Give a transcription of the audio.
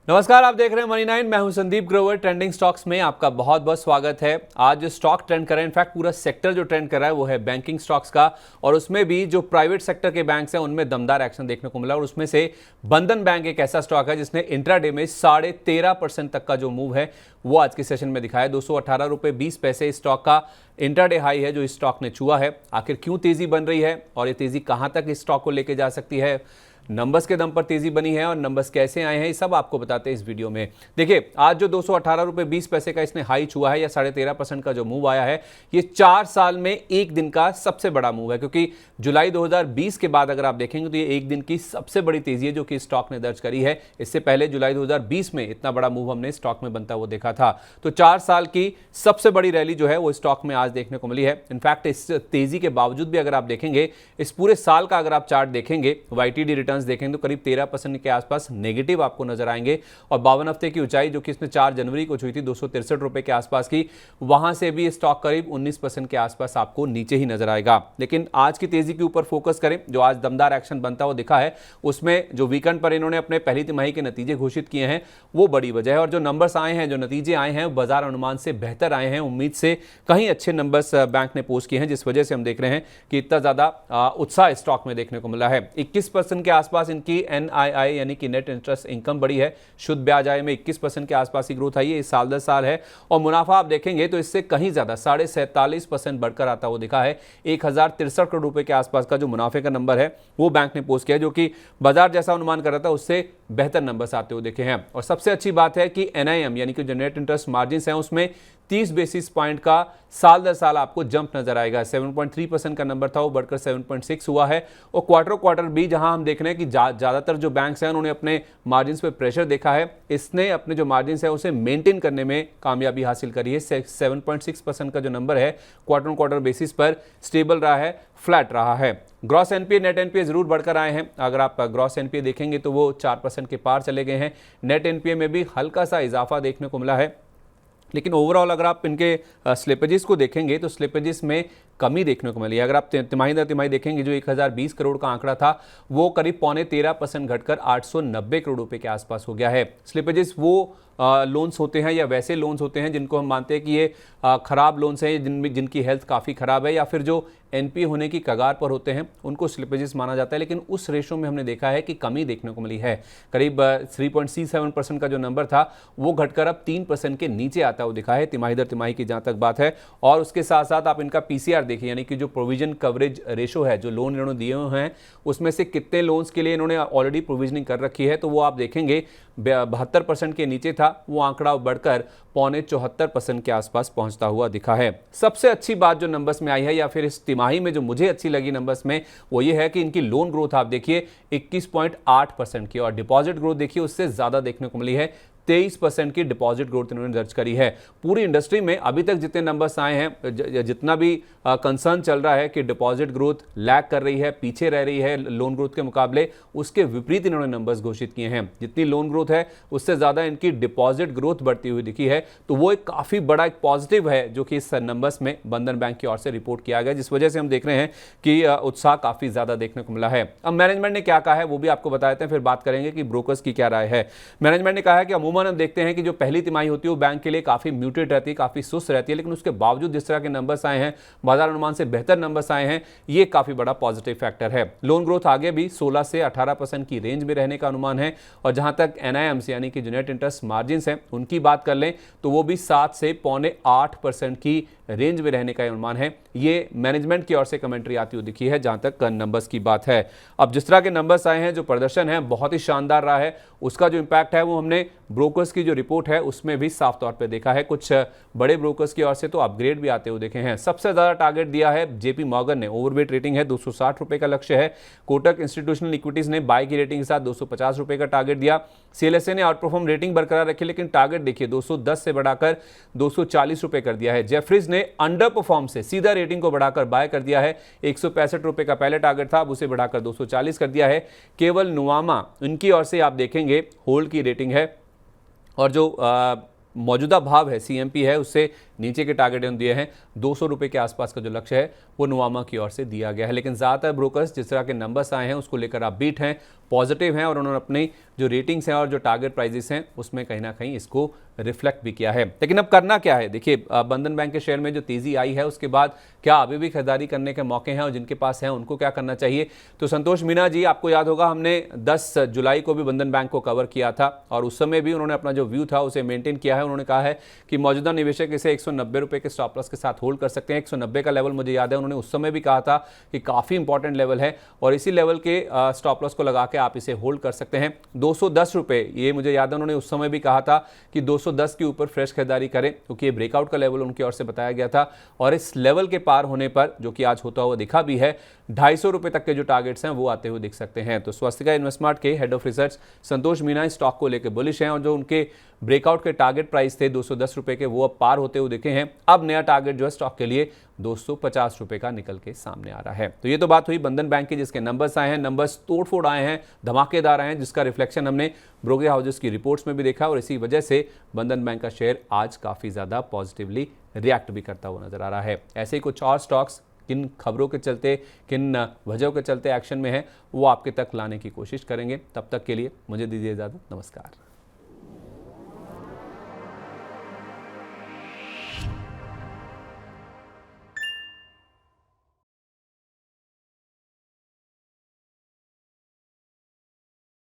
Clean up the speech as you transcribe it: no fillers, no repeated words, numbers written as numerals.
नमस्कार, आप देख रहे हैं मनी 9। मैं हूं संदीप ग्रोवर। ट्रेंडिंग स्टॉक्स में आपका बहुत बहुत स्वागत है। आज जो स्टॉक ट्रेंड कर रहे हैं, इनफैक्ट पूरा सेक्टर जो ट्रेंड कर रहा है वो है बैंकिंग स्टॉक्स का, और उसमें भी जो प्राइवेट सेक्टर के बैंक्स हैं उनमें दमदार एक्शन देखने को मिला। और उसमें से बंधन बैंक एक ऐसा स्टॉक है जिसने इंट्राडे में 13.5% तक का जो मूव है वो आज के सेशन में दिखाया। 218 रुपये 20 पैसे इस स्टॉक का इंट्राडे हाई है जो इस स्टॉक ने छुआ है। आखिर क्यों तेजी बन रही है और ये तेजी कहां तक इस स्टॉक को लेके जा सकती है, नंबर्स के दम पर तेजी बनी है और नंबर्स कैसे आए हैं, ये सब आपको बताते हैं इस वीडियो में। देखिए, आज जो 218 रुपये 20 पैसे का इसने हाई छुआ है या 13.5% का जो मूव आया है, ये 4 साल में एक दिन का सबसे बड़ा मूव है। क्योंकि जुलाई 2020 के बाद अगर आप देखेंगे तो ये एक दिन की सबसे बड़ी तेजी है जो कि स्टॉक ने दर्ज करी है। इससे पहले जुलाई 2020 में इतना बड़ा मूव हमने स्टॉक में बनता हुआ देखा था। तो 4 साल की सबसे बड़ी रैली जो है वो स्टॉक में आज देखने को मिली है। इनफैक्ट इस तेजी के बावजूद भी अगर आप देखेंगे, इस पूरे साल का अगर आप चार्ट देखेंगे, वाईटीडी रिटर्न्स देखेंगे तो करीब 13% के आसपास नेगेटिव आपको नजर आएंगे। और 52 हफ्ते की ऊंचाई जो कि इसने 4 जनवरी को छुई थी 263 रुपए के आसपास की, वहां से भी स्टॉक करीब 19% के आसपास आपको नीचे ही नजर आएगा। लेकिन आज की तेजी के ऊपर फोकस करें, जो आज दमदार एक्शन बनता हुआ दिखा है, उसमें जो वीकेंड पर इन्होंने अपने पहली तिमाही के नतीजे घोषित किए हैं वो बड़ी वजह है। और जो नंबर्स आए हैं, जो नतीजे आए हैं, बाजार अनुमान से बेहतर आए हैं। उम्मीद से कहीं अच्छे नंबर्स बैंक ने पोस्ट किए हैं, जिस वजह से हम देख रहे हैं कि इतना ज्यादा उत्साह स्टॉक में देखने को मिला है। 21% के आसपास इनकी एनआईआई यानी कि नेट इंटरेस्ट इनकम बढ़ी है। शुद्ध ब्याज आय में 21% के आसपास की ग्रोथ आई है। इस साल दर साल है। और मुनाफा आप देखेंगे तो इससे कहीं ज्यादा 47.5% बढ़कर आता हुआ दिखा है। 1063 करोड़ रुपए के आसपास का जो मुनाफे का नंबर है वो बैंक ने पोस्ट किया, जो कि बाजार जैसा अनुमान कर रहा था उससे बेहतर नंबर्स आते हुए देखे हैं। और सबसे अच्छी बात है कि एनआईएम यानी कि जो नेट इंटरेस्ट मार्जिन है उसमें 30 बेसिस पॉइंट का साल दर साल आपको जंप नजर आएगा। 7.3% का नंबर था वो बढ़कर 7.6 हुआ है। और क्वार्टर भी जहां हम देख रहे हैं कि ज्यादातर जो बैंक्स हैं उन्होंने अपने मार्जिन पे प्रेशर देखा है, इसने अपने जो मार्जिन है उसे मेंटेन करने में कामयाबी हासिल करी है। 7.6% का जो नंबर है क्वार्टर बेसिस पर स्टेबल रहा है, फ्लैट रहा है। ग्रॉस एनपीए नेट एनपीए जरूर बढ़कर आए हैं। अगर आप ग्रॉस एनपीए देखेंगे तो वो 4% के पार चले गए हैं। नेट एनपीए में भी हल्का सा इजाफा देखने को मिला है। लेकिन ओवरऑल अगर आप इनके स्लिपेजेस को देखेंगे तो स्लिपेजेस में कमी देखने को मिली है। अगर आप तिमाही दर तिमाही देखेंगे, जो 1020 करोड़ का आंकड़ा था वो करीब 13.25% घटकर 890 करोड़ रुपए के आसपास हो गया है। स्लिपेजेस वो लोन्स होते हैं या वैसे लोन्स होते हैं जिनको हम मानते हैं कि ये खराब लोन्स हैं, जिनकी हेल्थ काफ़ी ख़राब है, या फिर जो एनपीए होने की कगार पर होते हैं उनको स्लिपेजेस माना जाता है। लेकिन उस रेशो में हमने देखा है कि कमी देखने को मिली है। करीब 3.37% का जो नंबर था वो घटकर अब 3% के नीचे आता हुआ दिखा है तिमाही दर तिमाही की जहाँ तक बात है। और उसके साथ साथ आप इनका पीसीआर देखिए, यानी कि जो प्रोविजन कवरेज रेशो है, जो लोन इन्होंने दिए हुए हैं उसमें से कितने लोन्स के लिए इन्होंने ऑलरेडी प्रोविजनिंग कर रखी है, तो वो आप देखेंगे 72% के नीचे था, वो आंकड़ा बढ़कर 74% के आसपास पहुंचता हुआ दिखा है। सबसे अच्छी बात जो नंबर्स में आई है, या फिर इस तिमाही में जो मुझे अच्छी लगी नंबर्स में, वो ये है कि इनकी लोन ग्रोथ आप देखिए 21.8% की, और डिपॉजिट ग्रोथ देखिए उससे ज्यादा देखने को मिली है। 23% की डिपॉजिट ग्रोथ इन्होंने दर्ज करी है। पूरी इंडस्ट्री में अभी तक जितने नंबर्स आए हैं, जितना भी कंसर्न चल रहा है कि डिपॉजिट ग्रोथ लैग कर रही है, पीछे रह रही है लोन ग्रोथ के मुकाबले, उसके विपरीत इन्होंने नंबर्स घोषित किए हैं। जितनी लोन ग्रोथ है उससे ज्यादा इनकी डिपॉजिट ग्रोथ बढ़ती हुई दिखी है। तो वो एक काफी बड़ा एक पॉजिटिव है जो कि इस नंबर्स में बंधन बैंक की ओर से रिपोर्ट किया गया, जिस वजह से हम देख रहे हैं कि उत्साह काफी ज्यादा देखने को मिला है। अब मैनेजमेंट ने क्या कहा है वो भी आपको बताते हैं, फिर बात करेंगे कि ब्रोकर्स की क्या राय है। मैनेजमेंट ने कहा है कि अमूमन हम देखते हैं कि जो पहली तिमाही होती है वो बैंक के लिए काफी म्यूटेड रहती है, काफी सुस्त रहती है, लेकिन उसके बावजूद जिस तरह के नंबर्स आए हैं, बाजार अनुमान से बेहतर नंबर्स आए हैं, ये काफी बड़ा पॉजिटिव फैक्टर है। लोन ग्रोथ आगे भी 16 से 18% की रेंज में रहने का अनुमान है। और जहां तक एनआईएम्स यानी कि जो नेट इंटरेस्ट मार्जिन हैं उनकी बात कर लें तो वो भी 7 से 7.25% की रेंज में रहने का अनुमान है। ये मैनेजमेंट की ओर से कमेंट्री आती हुई दिखी है जहां तक नंबर्स की बात है। अब जिस तरह के नंबर्स आए हैं, जो प्रदर्शन है बहुत ही शानदार रहा है, उसका जो इंपैक्ट है वो हमने ब्रोकर्स की जो रिपोर्ट है उसमें भी साफ तौर पे देखा है। कुछ बड़े ब्रोकर्स की ओर से तो अपग्रेड भी आते हुए देखे हैं। सबसे ज्यादा टारगेट दिया है जेपी मॉर्गन ने, ओवरवेट रेटिंग है, 260 रुपए का लक्ष्य है। कोटक इंस्टीट्यूशनल इक्विटीज ने बाय की रेटिंग के साथ 250 रुपए का टारगेट दिया। सीएलएसए ने आउटपरफॉर्म रेटिंग बरकरार रखी, लेकिन टारगेट देखिए 210 से बढ़ाकर 240 रुपए कर दिया है। जेफरीज ने अंडर परफॉर्म से सीधा रेटिंग को बढ़ाकर बाय कर दिया है। 165 रुपए का पहले टारगेट था, अब उसे बढ़ाकर 240 कर दिया है। केवल नुवामा, उनकी ओर से आप देखेंगे होल्ड की रेटिंग है, और जो मौजूदा भाव है, CMP है, उससे नीचे के टारगेट दिए हैं। 200 रुपये के आसपास का जो लक्ष्य है वो नुवामा की ओर से दिया गया है। लेकिन ज़्यादातर ब्रोकर्स जिस तरह के नंबर्स आए हैं उसको लेकर आप बीट हैं, पॉजिटिव हैं और उन्होंने अपनी जो रेटिंग्स हैं और जो टारगेट प्राइजेस हैं उसमें कहीं ना कहीं इसको रिफ्लेक्ट भी किया है। लेकिन अब करना क्या है? देखिए, बंधन बैंक के शेयर में जो तेजी आई है उसके बाद क्या अभी भी खरीदारी करने के मौके हैं और जिनके पास हैं उनको क्या करना चाहिए? तो संतोष मीणा जी, आपको याद होगा हमने 10 जुलाई को भी बंधन बैंक को कवर किया था और उस समय भी उन्होंने अपना जो व्यू था उसे मेंटेन किया है। उन्होंने कहा है कि मौजूदा निवेशक इसे 190 रुपये के स्टॉप लॉस के साथ होल्ड कर सकते हैं। 190 का लेवल मुझे याद है उन्होंने उस समय भी कहा था कि काफ़ी इंपॉर्टेंट लेवल है और इसी लेवल के स्टॉप लॉस को लगा के आप इसे होल्ड कर सकते हैं। 210 रुपये, ये मुझे याद है उन्होंने उस समय भी कहा था कि 210 के ऊपर फ्रेश खरीदारी करें क्योंकि ये ब्रेकआउट का लेवल उनकी ओर से बताया गया था और इस लेवल के पार होने पर, जो कि आज होता हुआ दिखा भी है, 250 रुपये तक के जो टारगेट्स हैं वो आते हुए दिख सकते हैं। तो स्वास्तिका इन्वेस्टमार्ट के हेड ऑफ रिसर्च संतोष मीणा इस स्टॉक को लेकर बुलिश हैं और जो उनके ब्रेकआउट के टारगेट प्राइस थे 210 रुपये के, वो अब पार होते हुए दिखे हैं। अब नया टारगेट जो है स्टॉक के लिए 250 रुपये का निकल के सामने आ रहा है। तो ये तो बात हुई बंधन बैंक की, जिसके नंबर्स आए हैं, नंबर्स तोड़फोड़ आए हैं, धमाकेदार आए हैं, जिसका रिफ्लेक्शन हमने ब्रोकर हाउसेस की रिपोर्ट्स में भी देखा और इसी वजह से बंधन बैंक का शेयर आज काफ़ी ज़्यादा पॉजिटिवली रिएक्ट भी करता हुआ नजर आ रहा है। ऐसे ही कुछ और स्टॉक्स किन खबरों के चलते, किन वजहों के चलते एक्शन में है, वो आपके तक लाने की कोशिश करेंगे। तब तक के लिए मुझे दीजिए इजाज़त। नमस्कार।